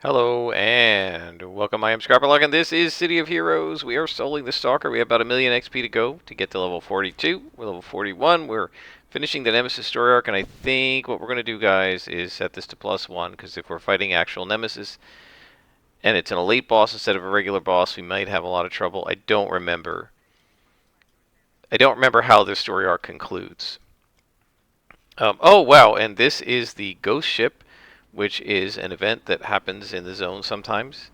Hello and welcome. I am Scrapperlock and this is City of Heroes. We are soloing the Stalker. We have about 1,000,000 XP to go to get to level 42. We're level 41. We're finishing the Nemesis story arc, and I think what we're going to do, guys, is set this to +1, because if we're fighting actual Nemesis and it's an elite boss instead of a regular boss, we might have a lot of trouble. I don't remember how this story arc concludes. Oh, wow, and this is the Ghost Ship, which is an event that happens in the zone sometimes.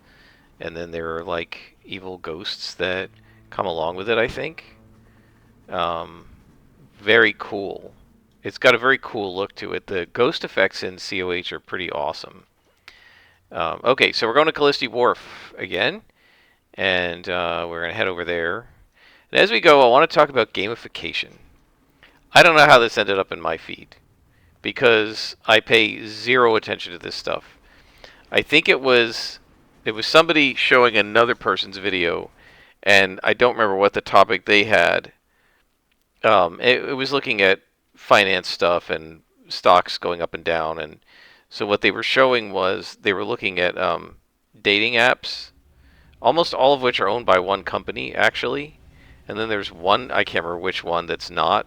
And then there are like evil ghosts that come along with it, I think. Um, Very cool. It's got a very cool look to it. The ghost effects in COH are pretty awesome. Okay, so we're going to Callisti Wharf again. And we're going to head over there. And as we go, I want to talk about gamification. I don't know how this ended up in my feed, because I pay zero attention to this stuff. I think it was somebody showing another person's video, and I don't remember what the topic they had. It was looking at finance stuff and stocks going up and down, and so what they were showing was they were looking at dating apps, almost all of which are owned by one company actually, and then there's one, I can't remember which one, that's not.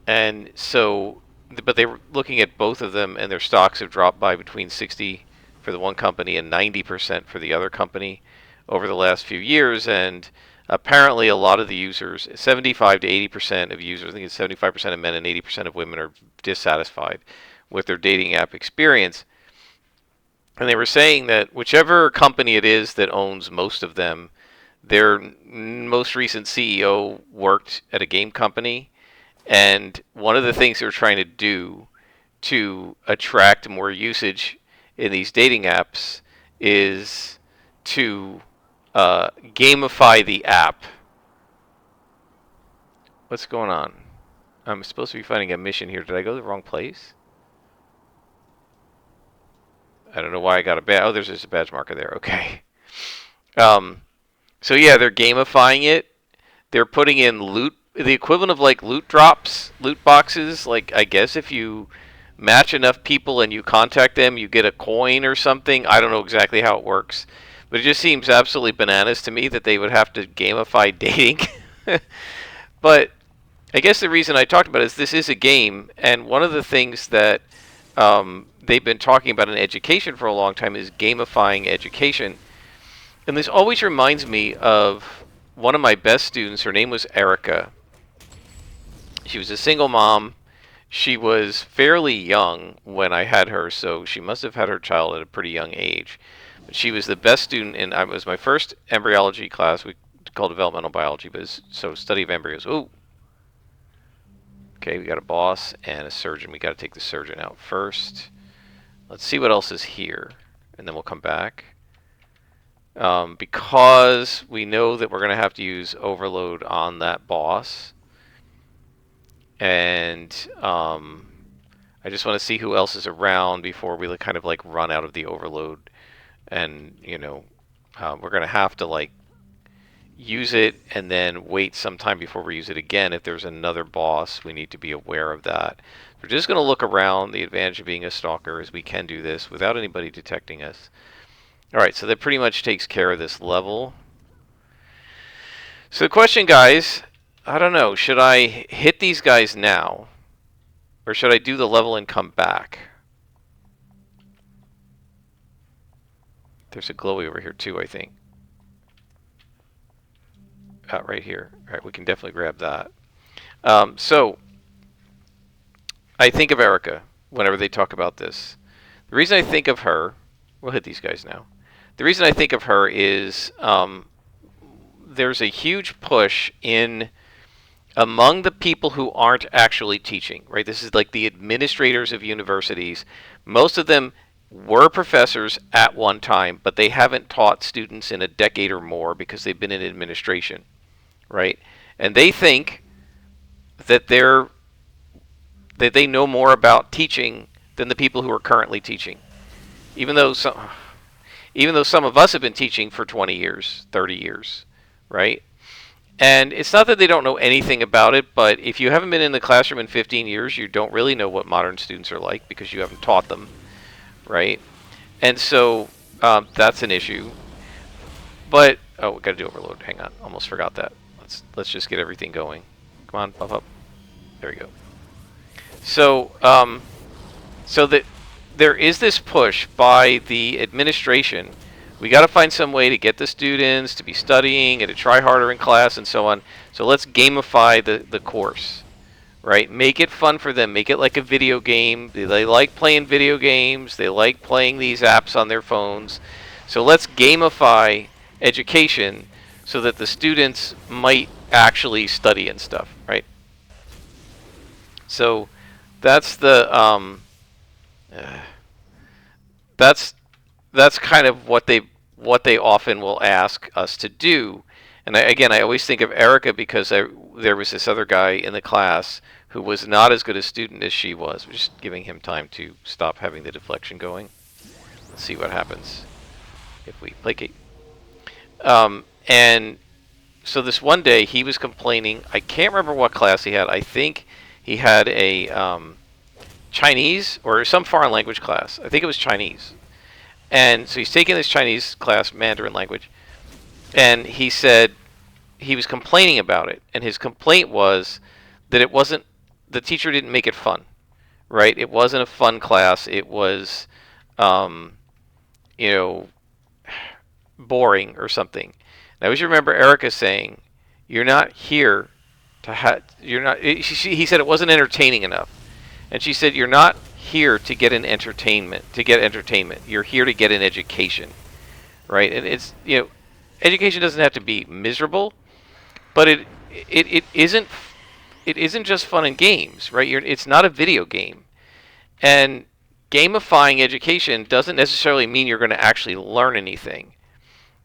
And so, but they were looking at both of them, and their stocks have dropped by between 60 for the one company and 90% for the other company over the last few years. And apparently a lot of the users, 75 to 80% of users, I think it's 75% of men and 80% of women, are dissatisfied with their dating app experience. And they were saying that whichever company it is that owns most of them, their most recent CEO worked at a game company, and one of the things they're trying to do to attract more usage in these dating apps is to gamify the app. What's going on? I'm supposed to be finding a mission here. Did I go to the wrong place? I don't know why I got a badge. Oh, there's just a badge marker there. Okay. So yeah, they're gamifying it. They're putting in loot, the equivalent of like loot drops, loot boxes. Like, I guess if you match enough people and you contact them, you get a coin or something. I don't know exactly how it works, but it just seems absolutely bananas to me that they would have to gamify dating. But I guess the reason I talked about it is this is a game, and one of the things that they've been talking about in education for a long time is gamifying education. And this always reminds me of one of my best students. Her name was Erica. She was a single mom. She was fairly young when I had her, so she must have had her child at a pretty young age. But she was the best student, and it was my first embryology class. We call developmental biology, but it's, so study of embryos. Ooh. Okay, we got a boss and a surgeon. We got to take the surgeon out first. Let's see what else is here, and then we'll come back. Because we know that we're going to have to use overload on that boss. And I just want to see who else is around before we kind of like run out of the overload. And, you know, we're going to have to like use it and then wait some time before we use it again. If there's another boss, we need to be aware of that. We're just going to look around. The advantage of being a stalker is we can do this without anybody detecting us. Alright, so that pretty much takes care of this level. So the question, guys, I don't know, should I hit these guys now? Or should I do the level and come back? There's a glowy over here too, I think. Right here. Alright, we can definitely grab that. So, I think of Erica whenever they talk about this. The reason I think of her, we'll hit these guys now. The reason I think of her is there's a huge push in among the people who aren't actually teaching, right? This is like the administrators of universities. Most of them were professors at one time, but they haven't taught students in a decade or more because they've been in administration, right? And they think that they know more about teaching than the people who are currently teaching. Even though some of us have been teaching for 20 years, 30 years, right? And it's not that they don't know anything about it, but if you haven't been in the classroom in 15 years, you don't really know what modern students are like because you haven't taught them, right? And so That's an issue. But oh, we got to do overload. Hang on, almost forgot that. Let's just get everything going. Come on, pop up. There we go. So so that there is this push by the administration. We got to find some way to get the students to be studying and to try harder in class and so on. So let's gamify the course, right? Make it fun for them. Make it like a video game. They like playing video games. They like playing these apps on their phones. So let's gamify education so that the students might actually study and stuff, right? So that's the that's kind of what they often will ask us to do. And again, I always think of Erica because there was this other guy in the class who was not as good a student as she was. We're just giving him time to stop having the deflection going. Let's see what happens if we placate. And so this one day he was complaining. I can't remember what class he had. I think he had a Chinese or some foreign language class. I think it was Chinese. And so he's taking this Chinese class, Mandarin language, and he said he was complaining about it. And his complaint was that it wasn't, the teacher didn't make it fun, right? It wasn't a fun class. It was, you know, boring or something. And I always remember Erica saying, "You're not here to have. You're not." He said it wasn't entertaining enough, and she said, "You're not here to get an entertainment. To get entertainment, you're here to get an education, right?" And it's, you know, education doesn't have to be miserable, but it isn't just fun and games, right? It's not a video game, and gamifying education doesn't necessarily mean you're going to actually learn anything.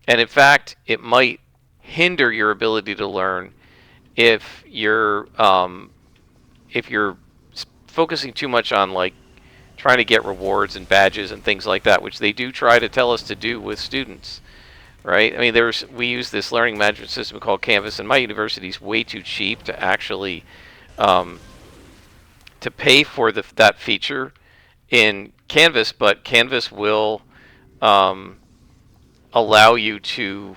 And in fact, it might hinder your ability to learn if you're focusing too much on like trying to get rewards and badges and things like that, which they do try to tell us to do with students, right? I mean, we use this learning management system called Canvas, and my university is way too cheap to actually to pay for that feature in Canvas, but Canvas will allow you to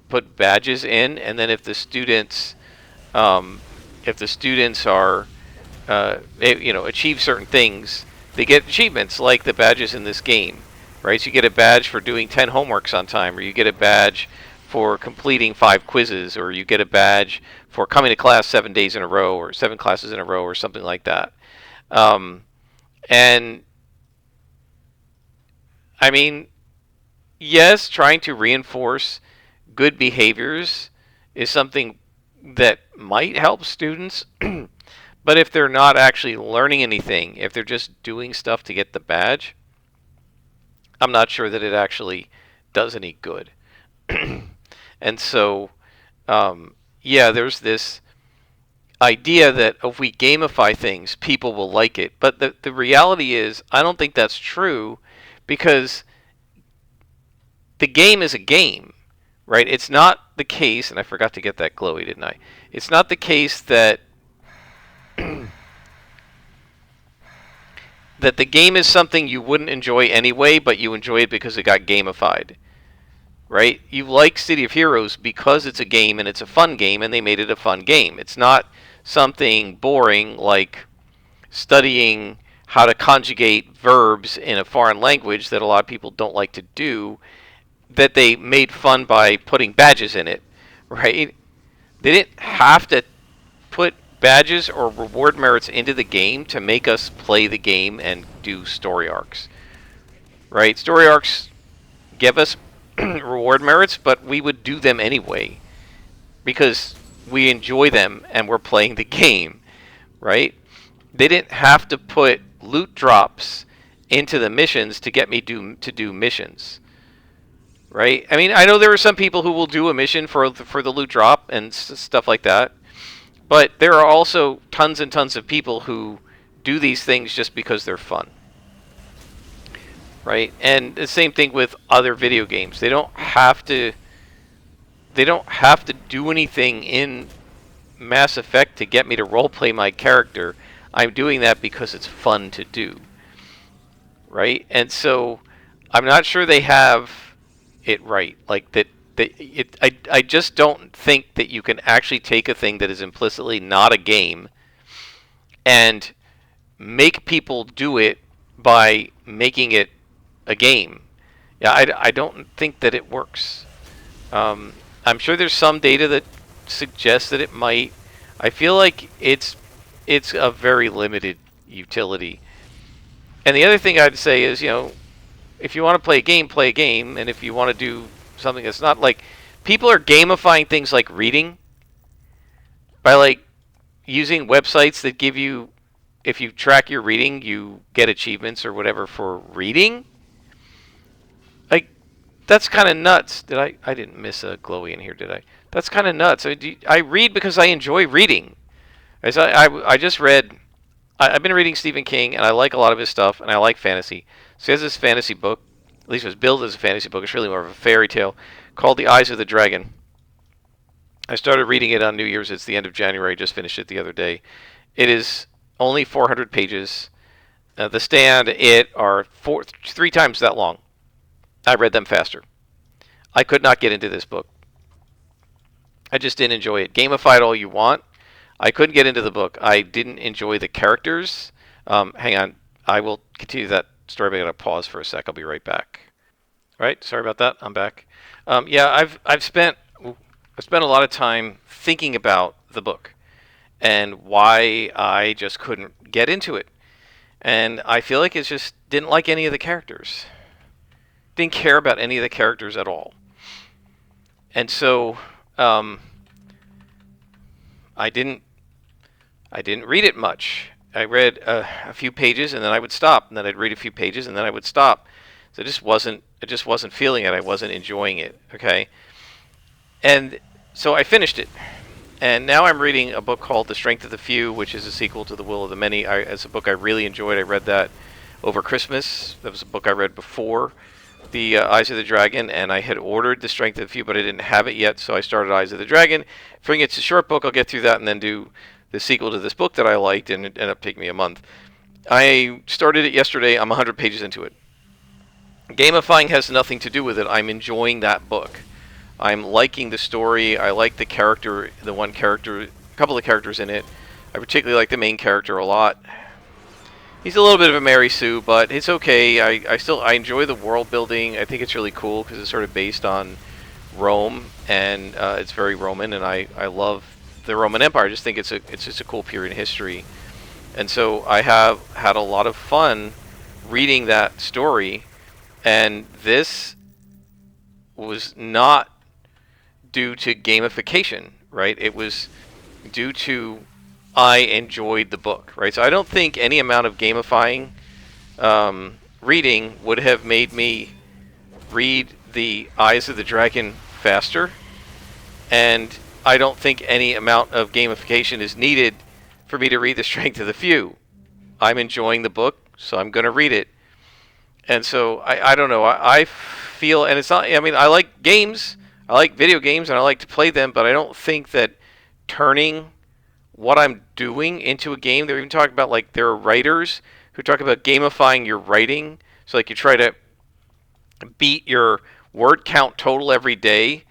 put badges in, and then if the students are achieve certain things, they get achievements like the badges in this game, right? So you get a badge for doing 10 homeworks on time, or you get a badge for completing 5 quizzes, or you get a badge for coming to class 7 days in a row, or 7 classes in a row, or something like that. And I mean, yes, trying to reinforce good behaviors is something that might help students, but if they're not actually learning anything, if they're just doing stuff to get the badge, I'm not sure that it actually does any good. And so, yeah, there's this idea that if we gamify things, people will like it. But the reality is, I don't think that's true, because the game is a game, right? It's not the case, and I forgot to get that glowy, didn't I? It's not the case that that the game is something you wouldn't enjoy anyway, but you enjoy it because it got gamified, right? You like City of Heroes because it's a game and it's a fun game, and they made it a fun game. It's not something boring like studying how to conjugate verbs in a foreign language that a lot of people don't like to do, that they made fun by putting badges in it, right? They didn't have to put badges or reward merits into the game to make us play the game and do story arcs, right? Story arcs give us reward merits, but we would do them anyway because we enjoy them and we're playing the game, right? They didn't have to put loot drops into the missions to get me to do missions, right? I mean, I know there are some people who will do a mission for the loot drop and stuff like that, but there are also tons and tons of people who do these things just because they're fun, right? And the same thing with other video games. They don't have to do anything in Mass Effect to get me to roleplay my character. I'm doing that because it's fun to do, right? And so I'm not sure they have it right. Like that. I just don't think that you can actually take a thing that is implicitly not a game and make people do it by making it a game. Yeah, I don't think that it works. I'm sure there's some data that suggests that it might. I feel like it's a very limited utility. And the other thing I'd say is, if you want to play a game, and if you want to do something that's not like people are gamifying things like reading by like using websites that give you, if you track your reading, you get achievements or whatever for reading. Like, that's kind of nuts. I didn't miss a glowy in here, did I? That's kind of nuts. I read because I enjoy reading. As I just read, I've been reading Stephen King, and I like a lot of his stuff, and I like fantasy. So he has this fantasy book, at least it was billed as a fantasy book. It's really more of a fairy tale called The Eyes of the Dragon. I started reading it on New Year's. It's the end of January. I just finished it the other day. It is only 400 pages. The Stand, it are three times that long. I read them faster. I could not get into this book. I just didn't enjoy it. Gamify it all you want. I couldn't get into the book. I didn't enjoy the characters. Hang on. I will continue that story, but I'm going to pause for a sec. I'll be right back. All right. Sorry about that. I'm back. Yeah, I've spent a lot of time thinking about the book and why I just couldn't get into it. And I feel like it just didn't like any of the characters. Didn't care about any of the characters at all. And so I didn't read it much. I read a few pages and then I would stop, and then I'd read a few pages and then I would stop. So I just wasn't feeling it. I wasn't enjoying it. Okay. And so I finished it. And now I'm reading a book called The Strength of the Few, which is a sequel to The Will of the Many. It's a book I really enjoyed. I read that over Christmas. That was a book I read before The Eyes of the Dragon, and I had ordered The Strength of the Few, but I didn't have it yet, so I started Eyes of the Dragon. Figuring it's a short book, I'll get through that and then do the sequel to this book that I liked, and it ended up taking me a month. I started it yesterday. I'm 100 pages into it. Gamifying has nothing to do with it. I'm enjoying that book. I'm liking the story. I like the character, a couple of characters in it. I particularly like the main character a lot. He's a little bit of a Mary Sue, but it's okay. I enjoy the world building. I think it's really cool because it's sort of based on Rome, and it's very Roman, and I love the Roman Empire. I just think it's just a cool period in history. And so I have had a lot of fun reading that story, and this was not due to gamification, right? It was due to I enjoyed the book, right? So I don't think any amount of gamifying reading would have made me read The Eyes of the Dragon faster, and I don't think any amount of gamification is needed for me to read The Strength of the Few. I'm enjoying the book, so I'm going to read it. And so I don't know. I feel, and it's not, I mean, I like games. I like video games, and I like to play them, but I don't think that turning what I'm doing into a game, they're even talking about, like, there are writers who talk about gamifying your writing. So, like, you try to beat your word count total every day.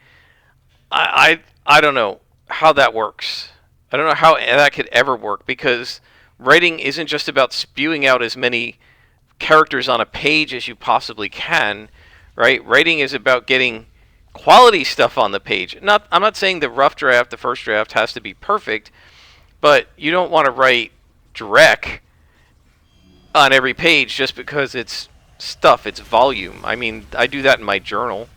I don't know how that works. I don't know how that could ever work, because writing isn't just about spewing out as many characters on a page as you possibly can, right? Writing is about getting quality stuff on the page. I'm not saying the rough draft, the first draft, has to be perfect, but you don't want to write Drek on every page just because it's stuff, it's volume. I mean, I do that in my journal.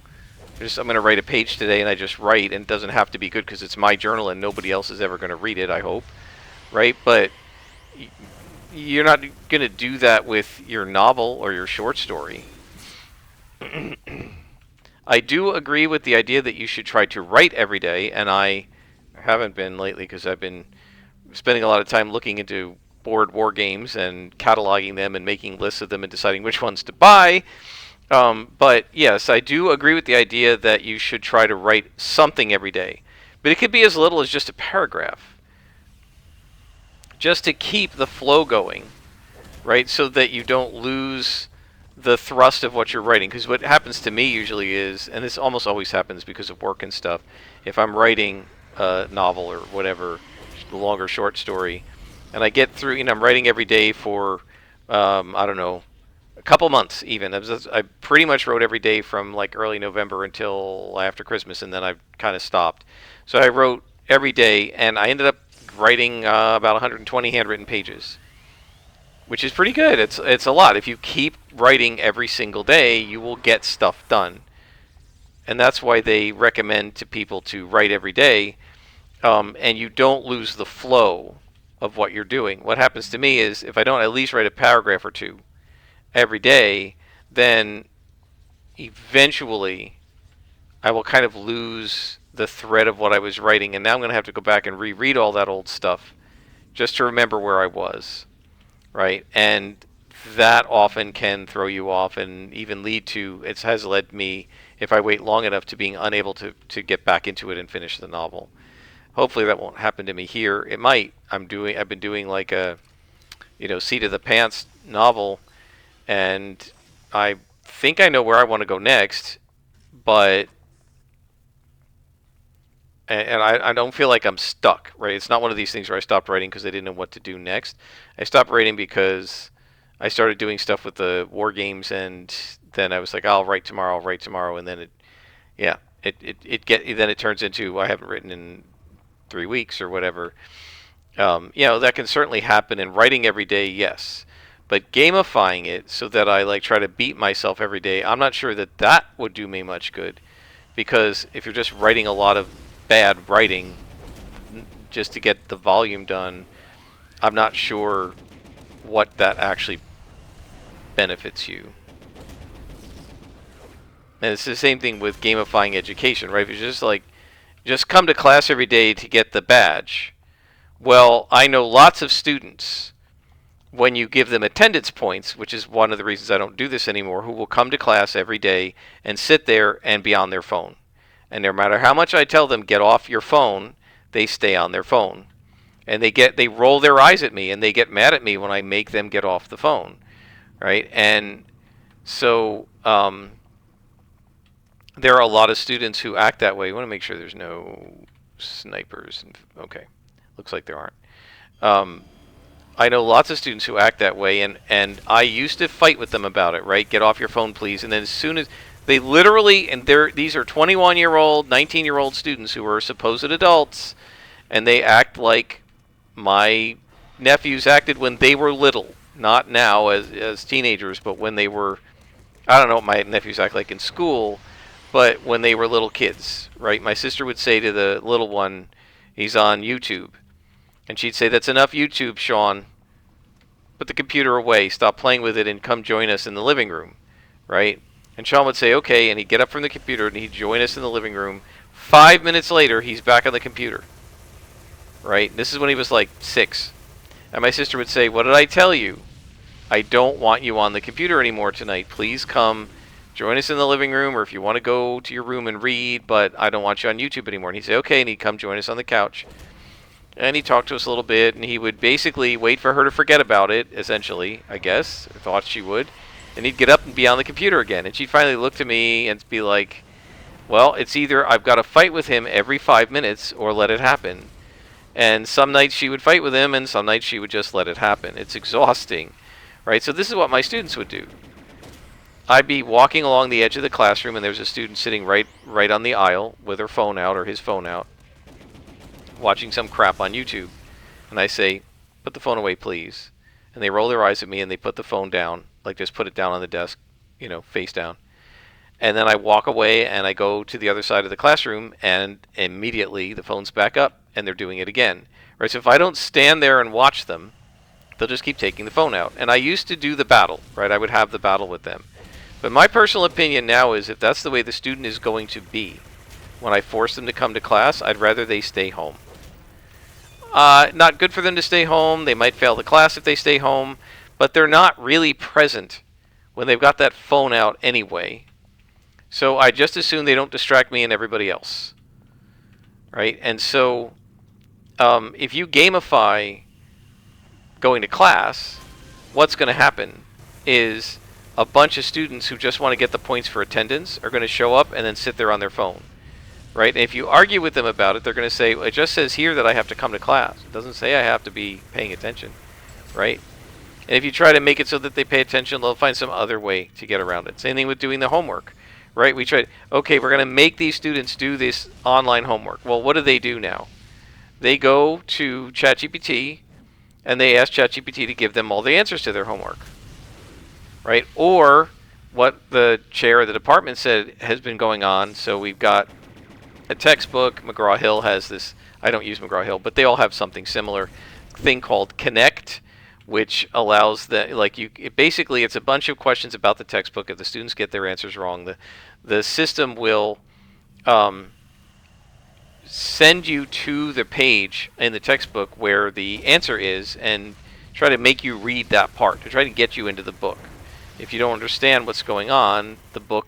I'm going to write a page today, and I just write, and it doesn't have to be good because it's my journal and nobody else is ever going to read it, I hope, right? But you're not going to do that with your novel or your short story. I do agree with the idea that you should try to write every day, and I haven't been lately because I've been spending a lot of time looking into board war games and cataloging them and making lists of them and deciding which ones to buy. But yes, I do agree with the idea that you should try to write something every day. But it could be as little as just a paragraph, just to keep the flow going, right? So that you don't lose the thrust of what you're writing. Because what happens to me usually is, and this almost always happens because of work and stuff, if I'm writing a novel or whatever, a longer short story, and I get through, I'm writing every day for, I don't know, a couple months even. I pretty much wrote every day from like early November until after Christmas, and then I kind of stopped. So I wrote every day, and I ended up writing about 120 handwritten pages, which is pretty good. It's a lot. If you keep writing every single day, you will get stuff done, and that's why they recommend to people to write every day, and you don't lose the flow of what you're doing. What happens to me is if I don't at least write a paragraph or two every day, then eventually I will kind of lose the thread of what I was writing, and now I'm going to have to go back and reread all that old stuff just to remember where I was, right? And that often can throw you off and even lead to, it has led me, if I wait long enough, to being unable to get back into it and finish the novel. Hopefully that won't happen to me here. It might. I've been doing like a, seat of the pants novel, and I think I know where I want to go next, but I don't feel like I'm stuck, right? It's not one of these things where I stopped writing because I didn't know what to do next. I stopped writing because I started doing stuff with the war games, and then I was like, I'll write tomorrow, and then then it turns into I haven't written in 3 weeks or whatever. That can certainly happen. And writing every day, yes, but gamifying it so that I like try to beat myself every day, I'm not sure that would do me much good, because if you're just writing a lot of bad writing just to get the volume done, I'm not sure what that actually benefits you. And it's the same thing with gamifying education, right? If you're just come to class every day to get the badge. Well, I know lots of students, when you give them attendance points, which is one of the reasons I don't do this anymore, who will come to class every day and sit there and be on their phone. And no matter how much I tell them, get off your phone, they stay on their phone. And they roll their eyes at me, and they get mad at me when I make them get off the phone, right? And so there are a lot of students who act that way. I want to make sure there's no snipers. Okay, looks like there aren't. I know lots of students who act that way, and I used to fight with them about it, right? Get off your phone, please. And then as soon as they literally, and these are 21-year-old, 19-year-old students who are supposed adults, and they act like my nephews acted when they were little. Not now as teenagers, but when they were, I don't know what my nephews act like in school, but when they were little kids, right? My sister would say to the little one, he's on YouTube. And she'd say, that's enough YouTube, Sean. Put the computer away, stop playing with it, and come join us in the living room, right? And Sean would say, okay, and he'd get up from the computer, and he'd join us in the living room. 5 minutes later, he's back on the computer, right? This is when he was like 6. And my sister would say, what did I tell you? I don't want you on the computer anymore tonight. Please come join us in the living room, or if you want to go to your room and read, but I don't want you on YouTube anymore. And he'd say, okay, and he'd come join us on the couch. And he talked to us a little bit, and he would basically wait for her to forget about it, essentially, I guess. I thought she would. And he'd get up and be on the computer again. And she'd finally look to me and be like, well, it's either I've got to fight with him every 5 minutes or let it happen. And some nights she would fight with him, and some nights she would just let it happen. It's exhausting, right? So this is what my students would do. I'd be walking along the edge of the classroom, and there's a student sitting right on the aisle with her phone out or his phone out, watching some crap on YouTube. And I say, put the phone away, please. And they roll their eyes at me, and they put the phone down, like just put it down on the desk, face down. And then I walk away, and I go to the other side of the classroom, and immediately the phone's back up, and they're doing it again. Right? So if I don't stand there and watch them, they'll just keep taking the phone out. And I used to do the battle, right? I would have the battle with them. But my personal opinion now is, if that's the way the student is going to be, when I force them to come to class, I'd rather they stay home. Not good for them to stay home. They might fail the class if they stay home, but they're not really present when they've got that phone out anyway. So I just assume they don't distract me and everybody else, right? And so if you gamify going to class, what's going to happen is a bunch of students who just want to get the points for attendance are going to show up and then sit there on their phone, right? And if you argue with them about it, they're going to say, well, it just says here that I have to come to class. It doesn't say I have to be paying attention, right? And if you try to make it so that they pay attention, they'll find some other way to get around it. Same thing with doing the homework, right? We tried, okay, we're going to make these students do this online homework. Well, what do now? They go to ChatGPT and they ask ChatGPT to give them all the answers to their homework, right? Or what the chair of the department said has been going on. So we've got a textbook. McGraw-Hill has this. I don't use McGraw-Hill, but they all have something similar thing called Connect, which allows that, like, basically it's a bunch of questions about the textbook. If the students get their answers wrong, the system will send you to the page in the textbook where the answer is and try to make you read that part to try to get you into the book. If you don't understand what's going on, the book,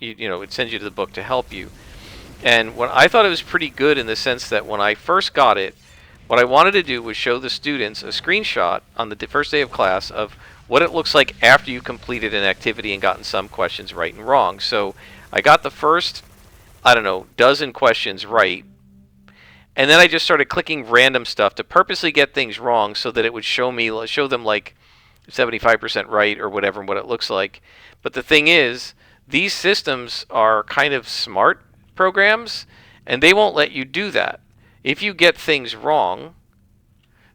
it sends you to the book to help you. And I thought it was pretty good in the sense that when I first got it, what I wanted to do was show the students a screenshot on the first day of class of what it looks like after you completed an activity and gotten some questions right and wrong. So I got the first, dozen questions right. And then I just started clicking random stuff to purposely get things wrong so that it would show them like 75% right or whatever, what it looks like. But the thing is, these systems are kind of smart programs, and they won't let you do that. If you get things wrong,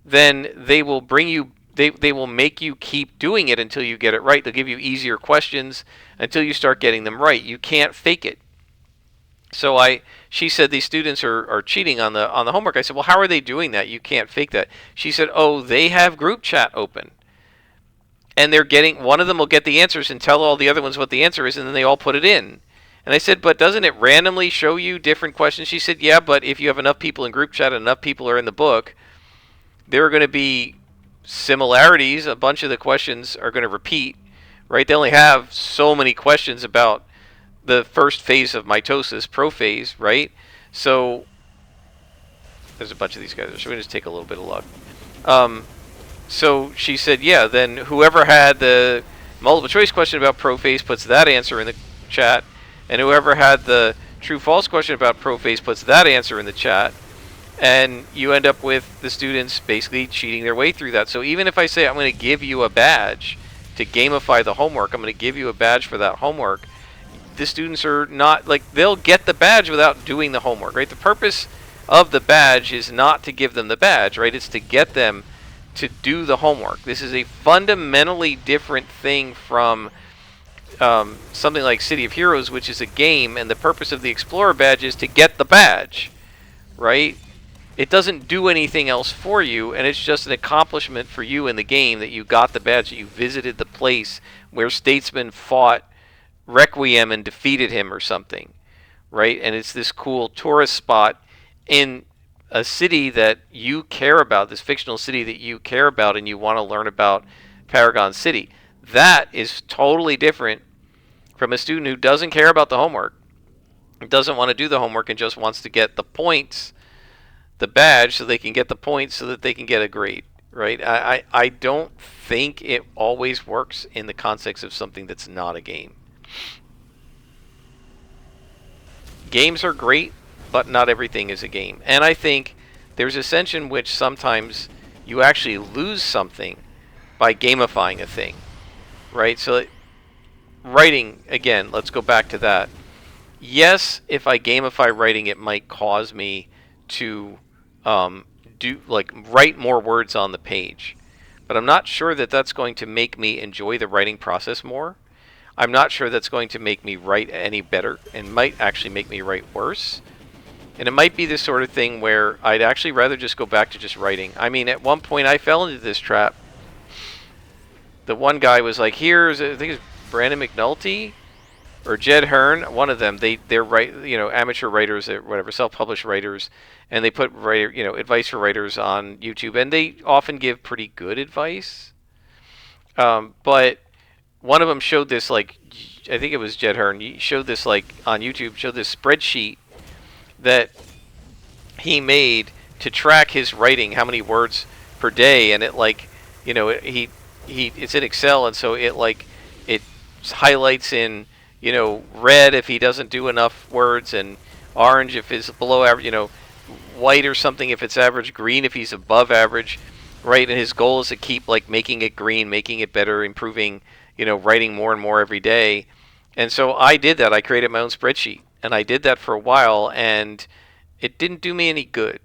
then they will they will make you keep doing it until you get it right. They'll give you easier questions until you start getting them right. You can't fake it. So she said these students are cheating on the homework. I said, well, how are they doing that? You can't fake that. She said, oh, they have group chat open. And one of them will get the answers and tell all the other ones what the answer is, and then they all put it in. And I said, but doesn't it randomly show you different questions? She said, yeah, but if you have enough people in group chat and enough people are in the book, there are going to be similarities. A bunch of the questions are going to repeat, right? They only have so many questions about the first phase of mitosis, prophase, right? So there's a bunch of these guys. So we just take a little bit of luck. So she said, yeah, then whoever had the multiple choice question about prophase puts that answer in the chat, and whoever had the true-false question about prophase puts that answer in the chat, and you end up with the students basically cheating their way through that. So even if I say I'm going to give you a badge to gamify the homework, I'm going to give you a badge for that homework, the students are not, they'll get the badge without doing the homework, right? The purpose of the badge is not to give them the badge, right? It's to get them to do the homework. This is a fundamentally different thing from something like City of Heroes, which is a game, and the purpose of the Explorer badge is to get the badge, right? It doesn't do anything else for you, and it's just an accomplishment for you in the game that you got the badge, that you visited the place where Statesman fought Requiem and defeated him or something, right? And it's this cool tourist spot in a city that you care about, this fictional city that you care about, and you want to learn about Paragon City. That is totally different from a student who doesn't care about the homework, doesn't want to do the homework, and just wants to get the points, the badge, so they can get the points so that they can get a grade, right? I don't think it always works in the context of something that's not a game. Games are great, but not everything is a game. And I think there's a sense in which sometimes you actually lose something by gamifying a thing, right? So writing, again, let's go back to that. Yes, if I gamify writing, it might cause me to write more words on the page. But I'm not sure that that's going to make me enjoy the writing process more. I'm not sure that's going to make me write any better, and might actually make me write worse. And it might be this sort of thing where I'd actually rather just go back to just writing. I mean, at one point I fell into this trap. The one guy was like, I think it's Brandon McNulty or Jed Hearn, one of them. They're amateur writers or whatever, self-published writers, and they put advice for writers on YouTube, and they often give pretty good advice. But one of them showed this, I think it was Jed Hearn. He showed this on YouTube, showed this spreadsheet that he made to track his writing, how many words per day, and it it's in Excel, and so it highlights in, red if he doesn't do enough words, and orange if it's below average, white or something if it's average, green if he's above average, right? And his goal is to keep like making it green, making it better, improving, writing more and more every day. And so I did that. I created my own spreadsheet, and I did that for a while, and it didn't do me any good,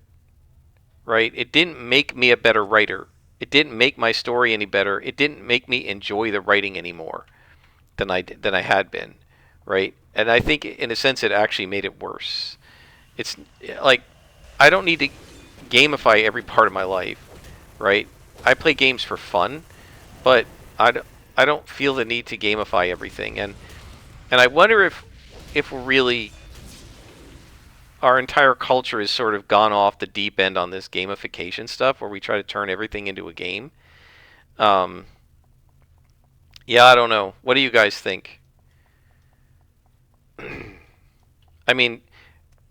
right? It didn't make me a better writer. It didn't make my story any better. It didn't make me enjoy the writing anymore than I had been, right? And I think in a sense it actually made it worse. It's like I don't need to gamify every part of my life, right? I play games for fun, but I don't feel the need to gamify everything. And I wonder if we're really our entire culture has sort of gone off the deep end on this gamification stuff where we try to turn everything into a game. Um, yeah, I don't know. What do you guys think? I mean,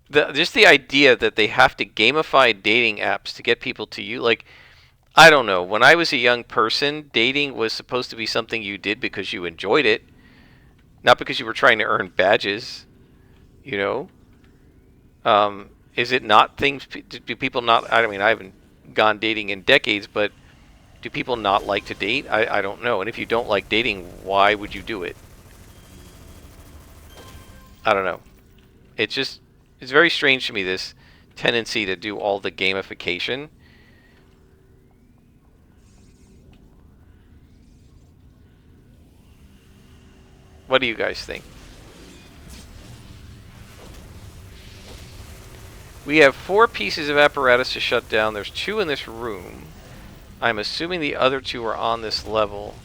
just the idea that they have to gamify dating apps to get people to you, like, I don't know. When I was a young person, dating was supposed to be something you did because you enjoyed it, not because you were trying to earn badges, you know? Is it not things, do people not, I mean, I haven't gone dating in decades, but do people not like to date? I don't know. And if you don't like dating, why would you do it? I don't know. It's very strange to me, this tendency to do all the gamification. What do you guys think? We have 4 pieces of apparatus to shut down. There's 2 in this room. I'm assuming the other 2 are on this level.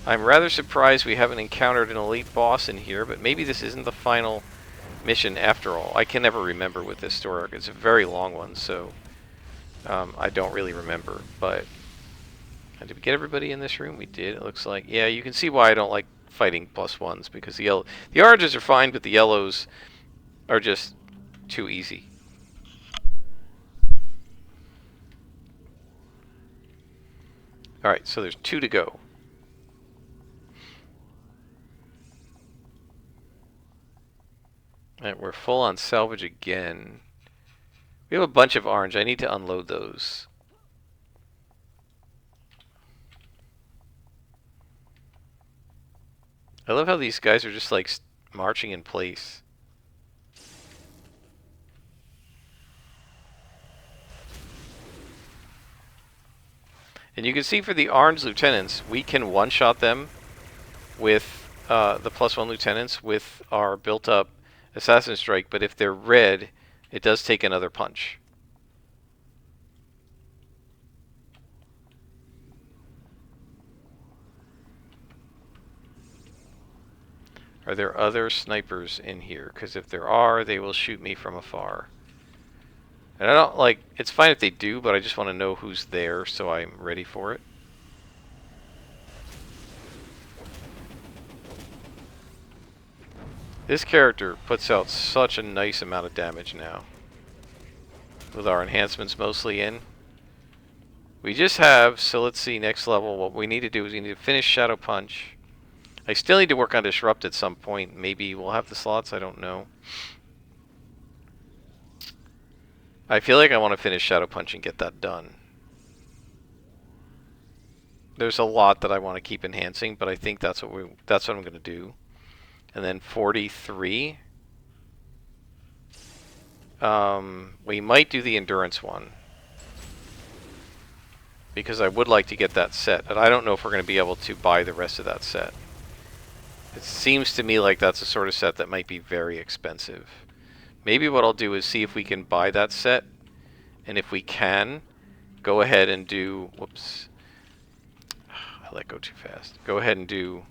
I'm rather surprised we haven't encountered an elite boss in here, but maybe this isn't the final mission after all. I can never remember with this story arc. It's a very long one, so I don't really remember. But did we get everybody in this room? We did, it looks like. Yeah, you can see why I don't like fighting +1s, because the oranges are fine, but the yellows are just too easy. Alright, so there's 2 to go. Alright, we're full on salvage again. We have a bunch of orange. I need to unload those. I love how these guys are just like marching in place. And you can see for the orange lieutenants, we can one-shot them with the +1 lieutenants with our built-up assassin strike, but if they're red, it does take another punch. Are there other snipers in here? Because if there are, they will shoot me from afar. And I don't like, it's fine if they do, but I just want to know who's there so I'm ready for it. This character puts out such a nice amount of damage now. With our enhancements mostly in. We just have, so let's see, next level, what we need to do is we need to finish Shadow Punch. I still need to work on Disrupt at some point. Maybe we'll have the slots, I don't know. I feel like I want to finish Shadow Punch and get that done. There's a lot that I want to keep enhancing, but I think that's what I'm going to do. And then 43. We might do the endurance one. Because I would like to get that set, but I don't know if we're going to be able to buy the rest of that set. It seems to me like that's a sort of set that might be very expensive. Maybe what I'll do is see if we can buy that set, and if we can, go ahead and do, whoops, I let go too fast. Go ahead and do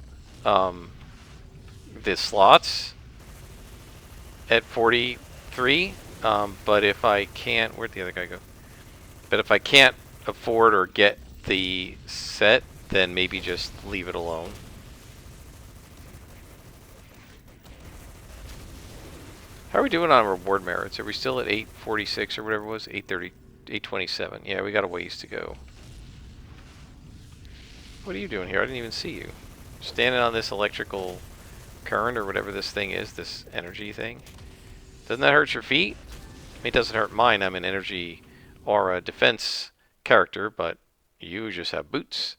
the slots at 43, but if I can't, where'd the other guy go? But if I can't afford or get the set, then maybe just leave it alone. How are we doing on reward merits? Are we still at 846 or whatever it was? 830, 827. Yeah, we got a ways to go. What are you doing here? I didn't even see you. Standing on this electrical current or whatever this thing is, this energy thing. Doesn't that hurt your feet? I mean, it doesn't hurt mine. I'm an energy aura defense character, but you just have boots.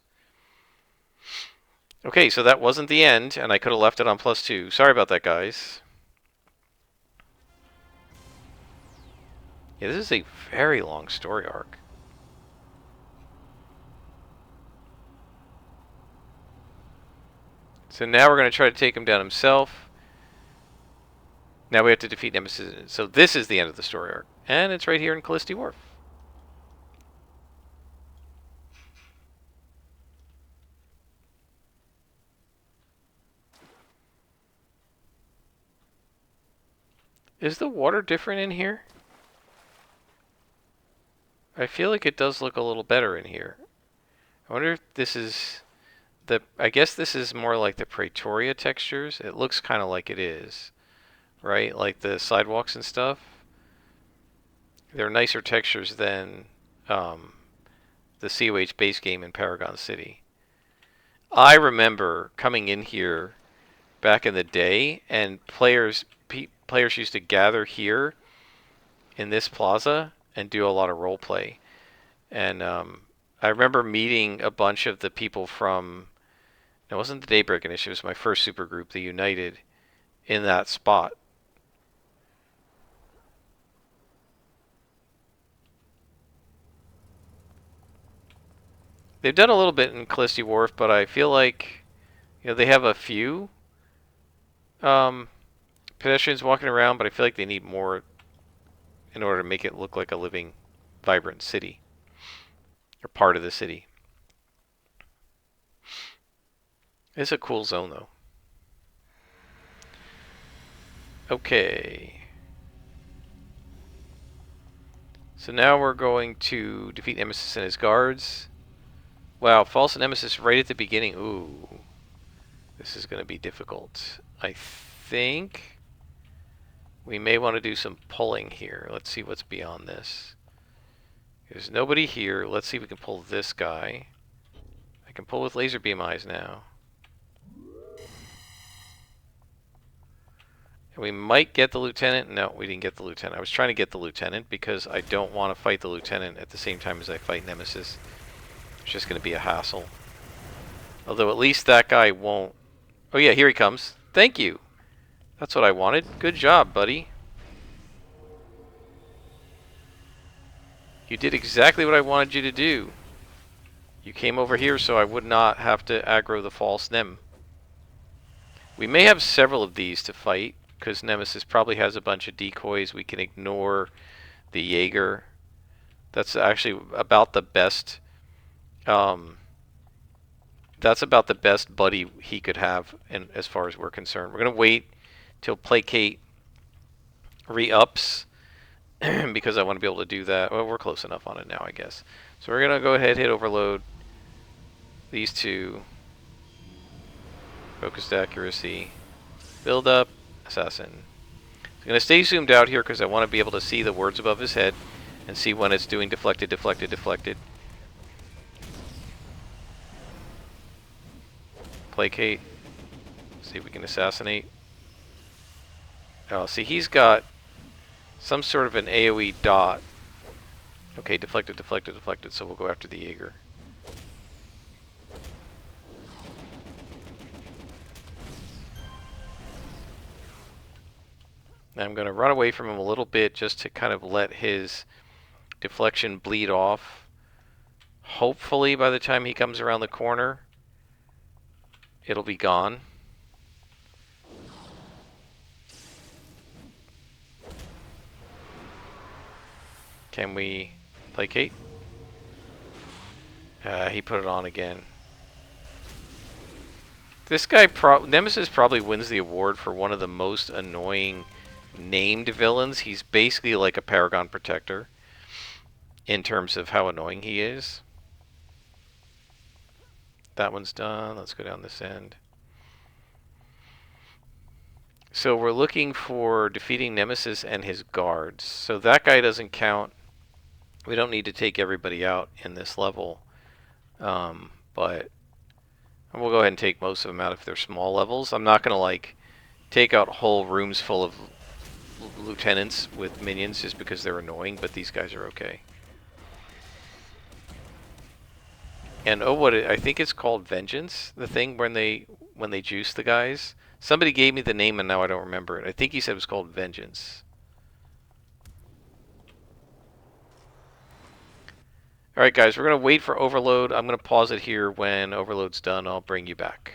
Okay, so that wasn't the end, and I could have left it on +2. Sorry about that, guys. Yeah, this is a very long story arc. So now we're going to try to take him down himself. Now we have to defeat Nemesis. So this is the end of the story arc. And it's right here in Callisti Wharf. Is the water different in here? I feel like it does look a little better in here. I wonder if this is I guess this is more like the Pretoria textures. It looks kind of like it is, right? Like the sidewalks and stuff. They're nicer textures than the COH base game in Paragon City. I remember coming in here back in the day, and players used to gather here in this plaza and do a lot of role play. And I remember meeting a bunch of the people from, it wasn't the Daybreak Initiative, it was my first super group, the United, in that spot. They've done a little bit in Callisti Wharf, but I feel like, you know, they have a few pedestrians walking around, but I feel like they need more in order to make it look like a living, vibrant city, or part of the city. It's a cool zone, though. Okay. So now we're going to defeat Nemesis and his guards. Wow, false Nemesis right at the beginning. Ooh. This is going to be difficult. I think we may want to do some pulling here. Let's see what's beyond this. There's nobody here. Let's see if we can pull this guy. I can pull with laser beam eyes now. And we might get the lieutenant. No, we didn't get the lieutenant. I was trying to get the lieutenant because I don't want to fight the lieutenant at the same time as I fight Nemesis. It's just going to be a hassle. Although at least that guy won't. Oh yeah, here he comes. Thank you. That's what I wanted. Good job, buddy. You did exactly what I wanted you to do. You came over here so I would not have to aggro the false Nem. We may have several of these to fight, because Nemesis probably has a bunch of decoys. We can ignore the Jaeger. That's actually about the best. That's about the best buddy he could have, in, as far as we're concerned. We're going to wait till Placate re-ups, because I want to be able to do that. Well, we're close enough on it now, I guess. So we're going to go ahead, hit overload. These two. Focused accuracy. Build up. Assassin. I'm going to stay zoomed out here because I want to be able to see the words above his head and see when it's doing deflected, deflected, deflected. Placate. See if we can assassinate. Oh, see, he's got some sort of an AoE dot. Okay, deflected, deflected, deflected, so we'll go after the Jaeger. Now I'm going to run away from him a little bit just to kind of let his deflection bleed off. Hopefully by the time he comes around the corner, it'll be gone. Can we placate? He put it on again. This guy, Nemesis probably wins the award for one of the most annoying named villains. He's basically like a Paragon Protector in terms of how annoying he is. That one's done. Let's go down this end. So we're looking for defeating Nemesis and his guards. So that guy doesn't count. We don't need to take everybody out in this level. But We'll go ahead and take most of them out if they're small levels. I'm not going to, like, take out whole rooms full of lieutenants with minions just because they're annoying, but these guys are okay. And I think it's called Vengeance, the thing when they juice the guys. Somebody gave me the name and now I don't remember it. I think he said it was called Vengeance. Alright guys, we're going to wait for Overload. I'm going to pause it here. When Overload's done, I'll bring you back.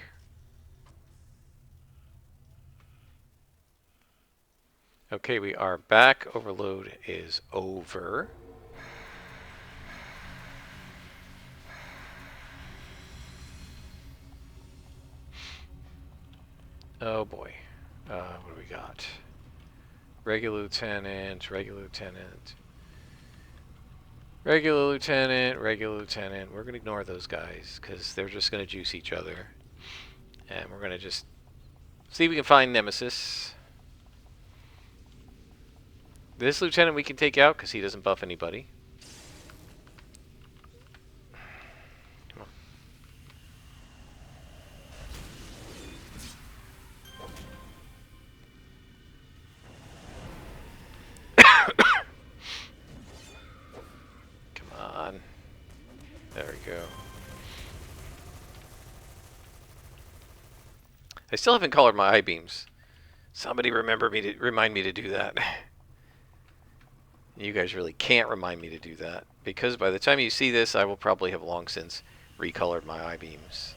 Okay, we are back. Overload is over. Oh boy. What do we got? Regular lieutenant, regular lieutenant, regular lieutenant, regular lieutenant. We're going to ignore those guys because they're just going to juice each other. And we're going to just see if we can find Nemesis. This lieutenant we can take out because he doesn't buff anybody. Come on. Come on. There we go. I still haven't colored my I-beams. Somebody remind me to do that. You guys really can't remind me to do that, because by the time you see this, I will probably have long since recolored my I-beams.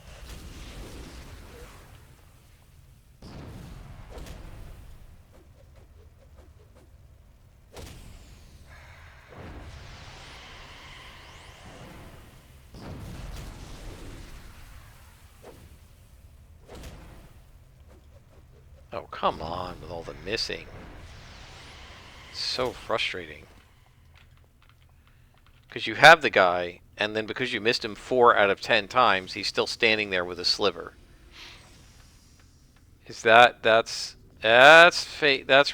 Oh, come on with all the missing. It's so frustrating. Because you have the guy, and then because you missed him 4 out of 10 times, he's still standing there with a sliver. Is that's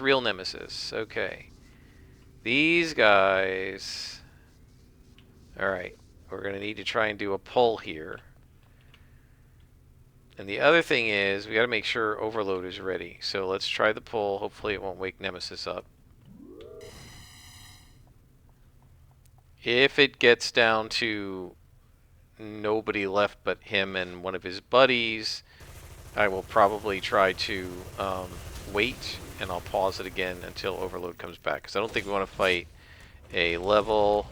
real Nemesis. Okay. These guys. Alright. We're going to need to try and do a pull here. And the other thing is, we got to make sure Overload is ready. So let's try the pull. Hopefully it won't wake Nemesis up. If it gets down to nobody left but him and one of his buddies, I will probably try to wait, and I'll pause it again until Overload comes back. Because I don't think we want to fight a level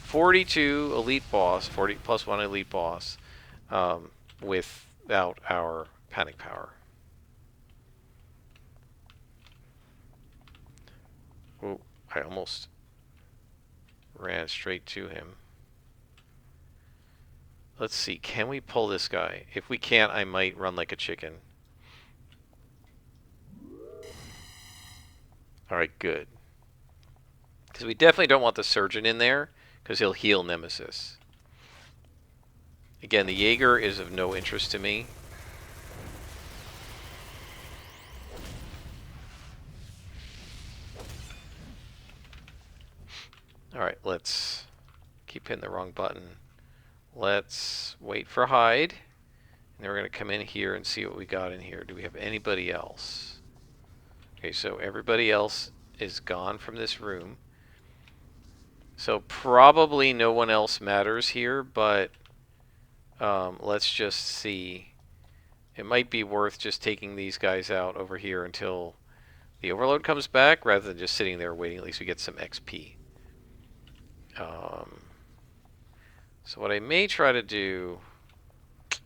42 elite boss, 40 plus 1 elite boss, without our panic power. Oh, I almost ran straight to him. Let's see, can we pull this guy? If we can't, I might run like a chicken. Alright, good. Because we definitely don't want the Surgeon in there, because he'll heal Nemesis. Again, the Jaeger is of no interest to me. Alright, let's keep hitting the wrong button. Let's wait for hide. And then we're going to come in here and see what we got in here. Do we have anybody else? Okay, so everybody else is gone from this room. So probably no one else matters here, but let's just see. It might be worth just taking these guys out over here until the Overload comes back, rather than just sitting there waiting. At least we get some XP. So what I may try to do, so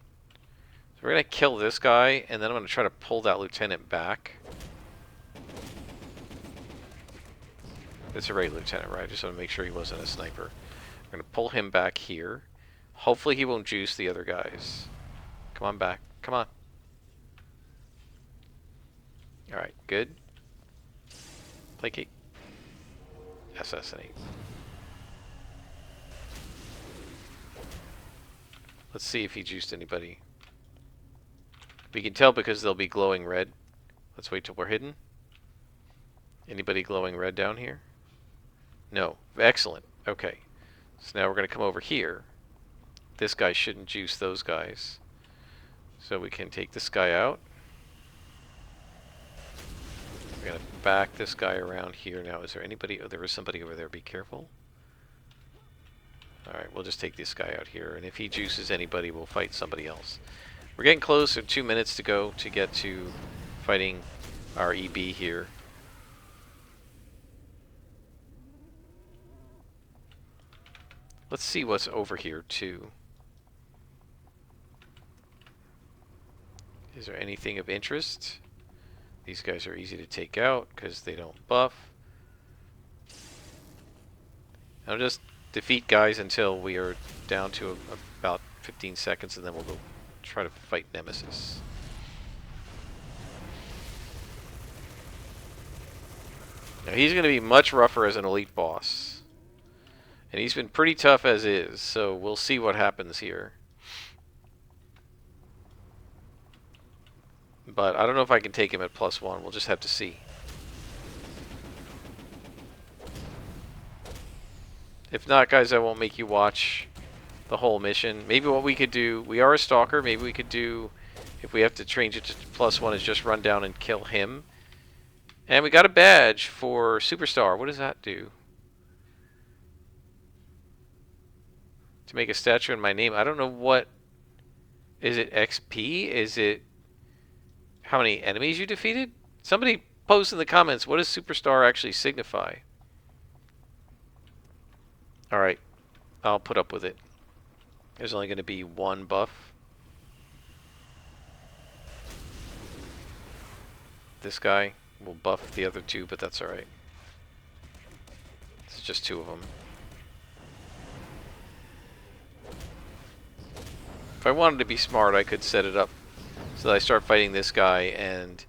we're going to kill this guy, and then I'm going to try to pull that lieutenant back. It's a regular lieutenant, right? I just want to make sure he wasn't a sniper. I'm going to pull him back here. Hopefully he won't juice the other guys. Come on back. Come on. Alright, good. Placate. Assassinate. Let's see if he juiced anybody. We can tell because they'll be glowing red. Let's wait till we're hidden. Anybody glowing red down here? No. Excellent. Okay. So now we're going to come over here. This guy shouldn't juice those guys. So we can take this guy out. We're going to back this guy around here. Now, is there anybody? Oh, there is somebody over there. Be careful. Alright, we'll just take this guy out here. And if he juices anybody, we'll fight somebody else. We're getting close. So 2 minutes to go to get to fighting our EB here. Let's see what's over here, too. Is there anything of interest? These guys are easy to take out because they don't buff. I'll just defeat guys until we are down to about 15 seconds, and then we'll go try to fight Nemesis. Now he's going to be much rougher as an elite boss. And he's been pretty tough as is, so we'll see what happens here. But I don't know if I can take him at +1. We'll just have to see. If not, guys, I won't make you watch the whole mission. Maybe what we could do, we are a Stalker, maybe we could do, if we have to change it to +1, is just run down and kill him. And we got a badge for Superstar. What does that do? To make a statue in my name. I don't know what... Is it XP? Is it how many enemies you defeated? Somebody post in the comments, what does Superstar actually signify? Alright, I'll put up with it. There's only going to be one buff. This guy will buff the other two, but that's alright. It's just 2 of them. If I wanted to be smart, I could set it up so that I start fighting this guy and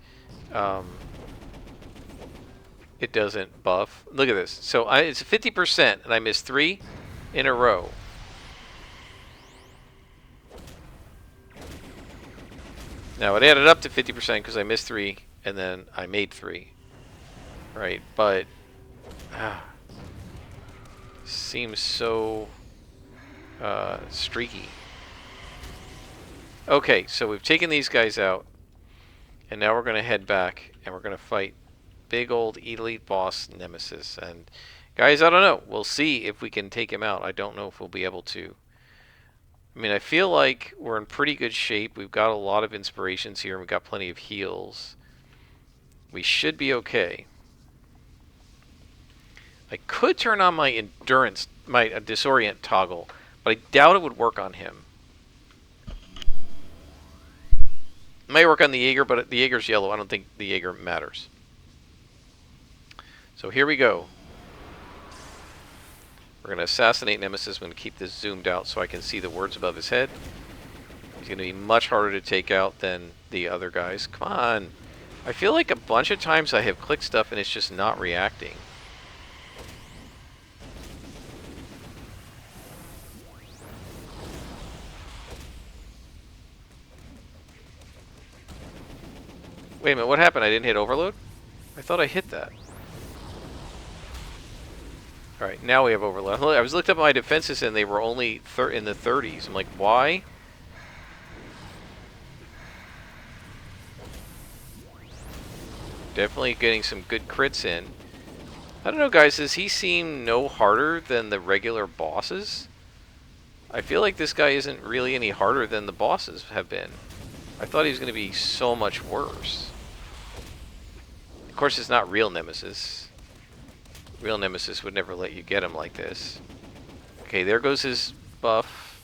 it doesn't buff. Look at this. So it's 50% and I missed 3 in a row. Now it added up to 50% because I missed 3 and then I made 3. Right, but seems so streaky. Okay, so we've taken these guys out, and now we're going to head back, and we're going to fight big old elite boss Nemesis. And guys, I don't know. We'll see if we can take him out. I don't know if we'll be able to. I mean, I feel like we're in pretty good shape. We've got a lot of inspirations here, and we've got plenty of heals. We should be okay. I could turn on my endurance, my disorient toggle, but I doubt it would work on him. It may work on the Jaeger, but the Jaeger's yellow. I don't think the Jaeger matters. So here we go. We're going to assassinate Nemesis. I'm going to keep this zoomed out so I can see the words above his head. He's going to be much harder to take out than the other guys. Come on. I feel like a bunch of times I have clicked stuff and it's just not reacting. Wait a minute, what happened? I didn't hit overload? I thought I hit that. Alright, now we have overload. I was looked up at my defenses and they were only in the 30s. I'm like, why? Definitely getting some good crits in. I don't know, guys, does he seem no harder than the regular bosses? I feel like this guy isn't really any harder than the bosses have been. I thought he was going to be so much worse. Of course, it's not real Nemesis. Real Nemesis would never let you get him like this. Okay, there goes his buff.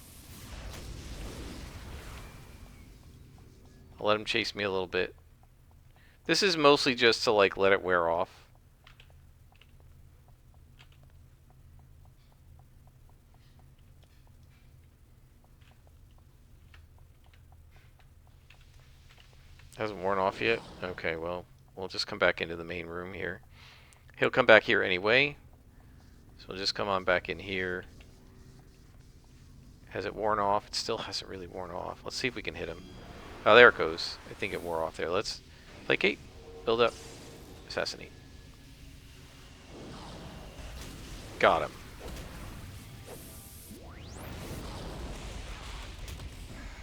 I'll let him chase me a little bit. This is mostly just to, like, let it wear off. Hasn't worn off yet? Okay, well, we'll just come back into the main room here. He'll come back here anyway. So we'll just come on back in here. Has it worn off? It still hasn't really worn off. Let's see if we can hit him. Oh, there it goes. I think it wore off there. Let's placate, build up, assassinate. Got him.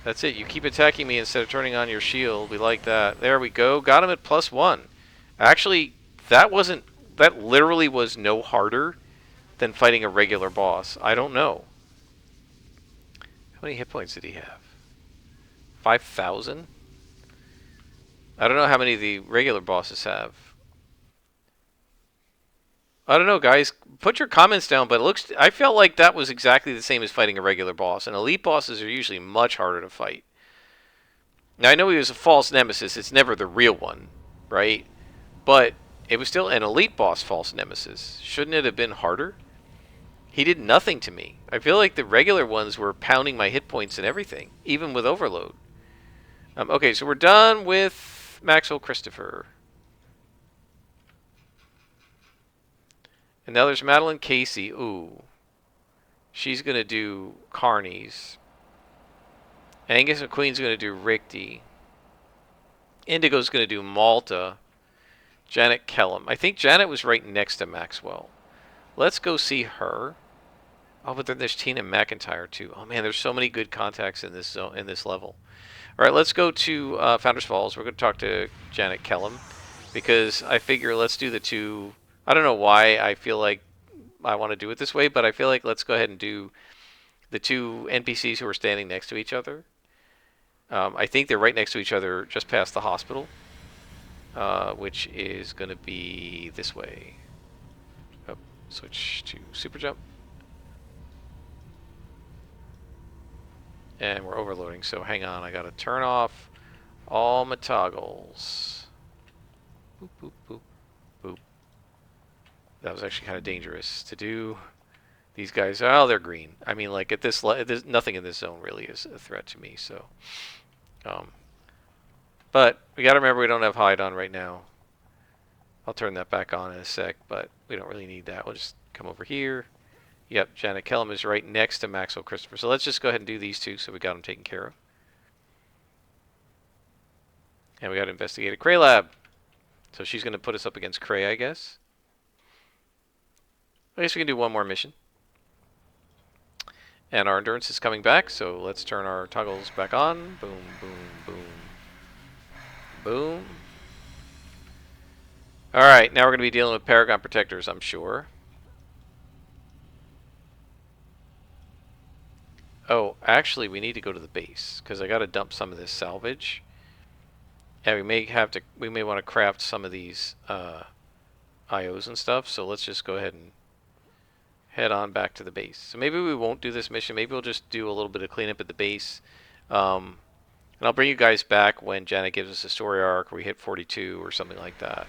That's it. You keep attacking me instead of turning on your shield. We like that. There we go. Got him at +1. Actually, that wasn't... That literally was no harder than fighting a regular boss. I don't know. How many hit points did he have? 5,000? I don't know how many the regular bosses have. I don't know, guys. Put your comments down, but it looks... I felt like that was exactly the same as fighting a regular boss, and elite bosses are usually much harder to fight. Now, I know he was a false nemesis. It's never the real one, right? But it was still an elite boss false nemesis. Shouldn't it have been harder? He did nothing to me. I feel like the regular ones were pounding my hit points and everything, even with overload. Okay, so we're done with Maxwell Christopher. And now there's Madeline Casey. Ooh. She's going to do Carnies. Angus McQueen's going to do Richter. Indigo's going to do Malta. Janet Kellum. I think Janet was right next to Maxwell. Let's go see her. Oh, but then there's Tina McIntyre too. Oh man, there's so many good contacts in this zone, in this level. All right, let's go to Founders Falls. We're going to talk to Janet Kellum because I figure let's do the two. I don't know why I feel like I want to do it this way, but I feel like let's go ahead and do the two NPCs who are standing next to each other. I think they're right next to each other just past the hospital, which is going to be this way. Oh, switch to super jump. And we're overloading, so hang on. I got to turn off all my toggles. Boop, boop, boop, boop. That was actually kind of dangerous to do. These guys, oh, they're green. I mean, like, at this, nothing in this zone really is a threat to me, so. But we got to remember we don't have hide on right now. I'll turn that back on in a sec, but we don't really need that. We'll just come over here. Yep, Janet Kellum is right next to Maxwell Christopher. So let's just go ahead and do these two so we got them taken care of. And we got to investigate a Cray lab. So she's going to put us up against Cray, I guess. I guess we can do one more mission. And our endurance is coming back, so let's turn our toggles back on. Boom, boom, boom. Boom. Alright, now we're going to be dealing with Paragon Protectors, I'm sure. Oh, actually, we need to go to the base, because I got to dump some of this salvage. And we may want to craft some of these IOs and stuff, so let's just go ahead and head on back to the base. So maybe we won't do this mission. Maybe we'll just do a little bit of cleanup at the base. And I'll bring you guys back when Janet gives us a story arc, or we hit 42 or something like that.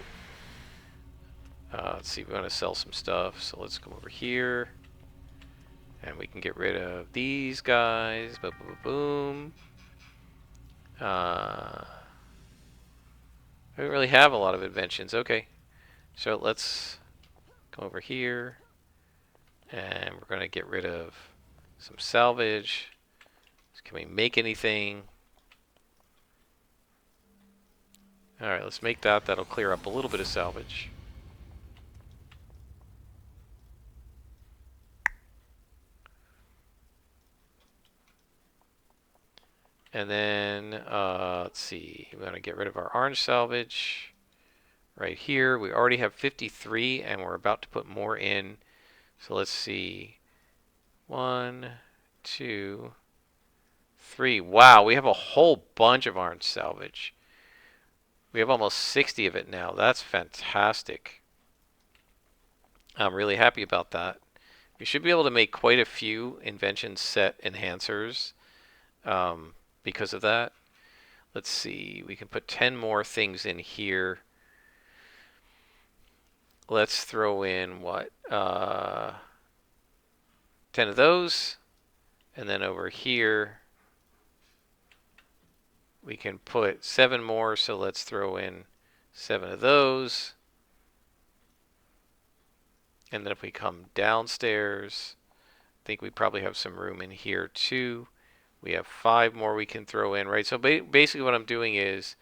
Let's see, we want to sell some stuff, so let's come over here. And we can get rid of these guys. Boom, boom, boom. I don't really have a lot of inventions. Okay, so let's come over here. And we're going to get rid of some salvage. Can we make anything? Alright, let's make that. That'll clear up a little bit of salvage. And then, let's see. We're going to get rid of our orange salvage right here. We already have 53, and we're about to put more in. So let's see. 1, 2, 3. Wow, we have a whole bunch of orange salvage. We have almost 60 of it now. That's fantastic. I'm really happy about that. We should be able to make quite a few invention set enhancers because of that. Let's see. We can put 10 more things in here. Let's throw in what? 10 of those. And then over here, we can put 7 more. So let's throw in 7 of those. And then if we come downstairs, I think we probably have some room in here too. We have 5 more we can throw in, right? So basically what I'm doing is,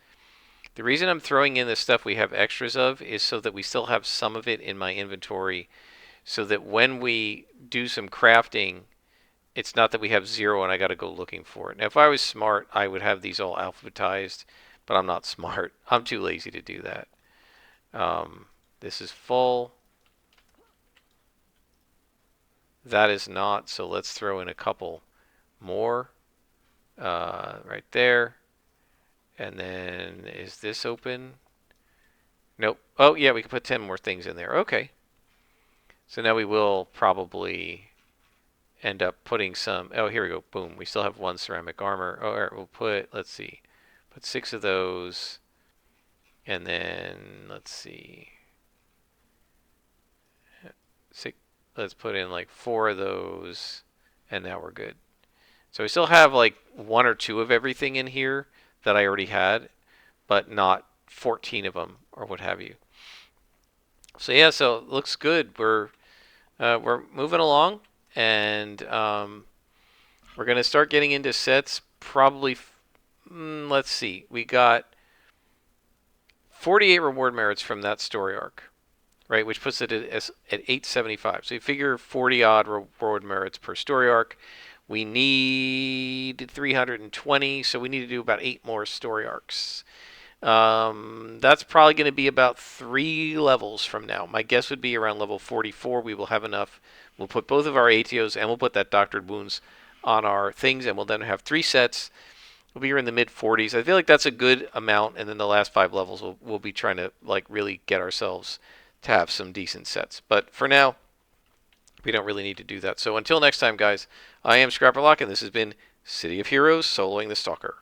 the reason I'm throwing in the stuff we have extras of is so that we still have some of it in my inventory, so that when we do some crafting, it's not that we have 0 and I got to go looking for it. Now, if I was smart, I would have these all alphabetized, but I'm not smart. I'm too lazy to do that. This is full. That is not, so let's throw in a couple more right there. And then is this open? Nope. Oh, yeah, we can put 10 more things in there. Okay. So now we will probably end up putting some. Oh, here we go. Boom. We still have 1 ceramic armor. Oh, all right, we'll put, let's see, put 6 of those. And then, let's see, let's put in like 4 of those. And now we're good. So we still have like 1 or 2 of everything in here that I already had, but not 14 of them or what have you. So yeah, so it looks good. We're moving along, and we're gonna start getting into sets. Probably, let's see, we got 48 reward merits from that story arc, right? Which puts it at 875. So you figure 40 odd reward merits per story arc. We need 320, so we need to do about 8 more story arcs. That's probably going to be about 3 levels from now. My guess would be around level 44. We will have enough. We'll put both of our ATOs and we'll put that Doctored Wounds on our things, and we'll then have 3 sets. We'll be here in the mid 40s. I feel like that's a good amount, and then the last 5 levels we'll be trying to like really get ourselves to have some decent sets. But for now, we don't really need to do that. So until next time, guys, I am Scrapperlock, and this has been City of Heroes soloing the Stalker.